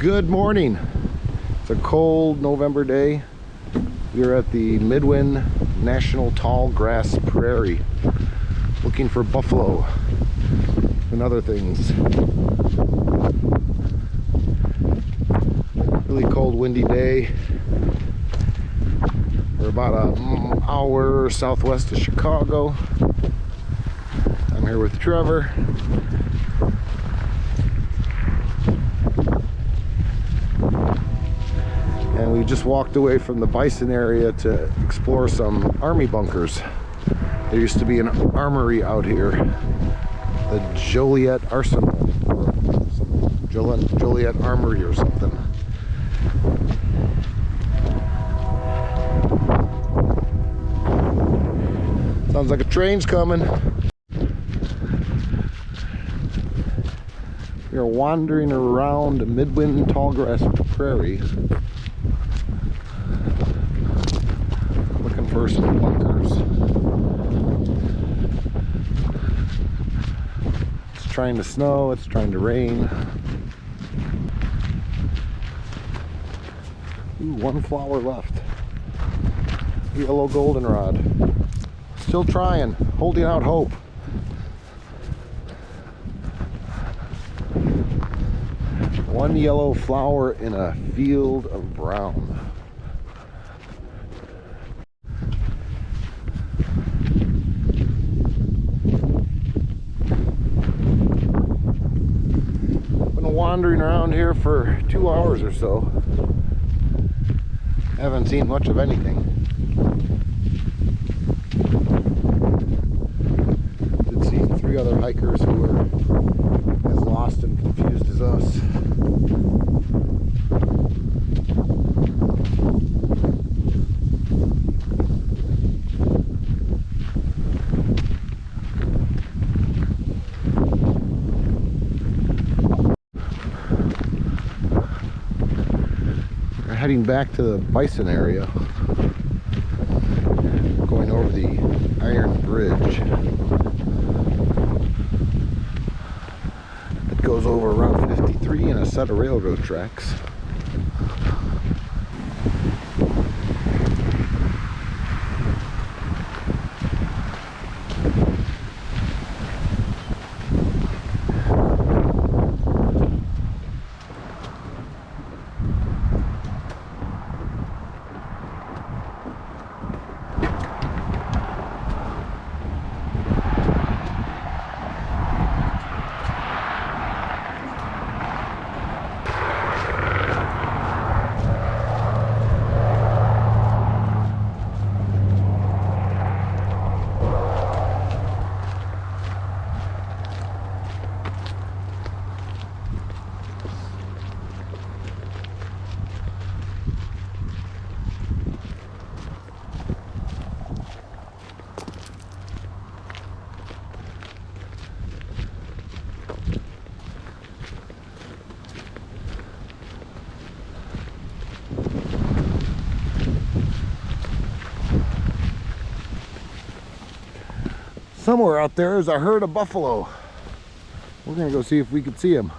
Good morning. It's a cold November day. We are at the Midwin National Tall Grass Prairie looking for buffalo and other things. Really cold, windy day. We're about an hour southwest of Chicago. I'm here with Trevor. And we just walked away from the bison area to explore some army bunkers. There used to be an armory out here, the Joliet Arsenal, or Joliet Armory or something. Sounds like a train's coming. We are wandering around Midwin Tallgrass Prairie, looking for some bunkers. It's trying to snow, it's trying to rain. Ooh, one flower left. Yellow goldenrod. Still trying, holding out hope. One yellow flower in a field of brown. Been wandering around here for 2 hours or so. Haven't seen much of anything. Did see 3 other hikers who were as lost and confused as us. We're heading back to the bison area, going over the Iron Bridge. It goes over Route 53 and a set of railroad tracks. Somewhere out there is a herd of buffalo. We're gonna go see if we can see them.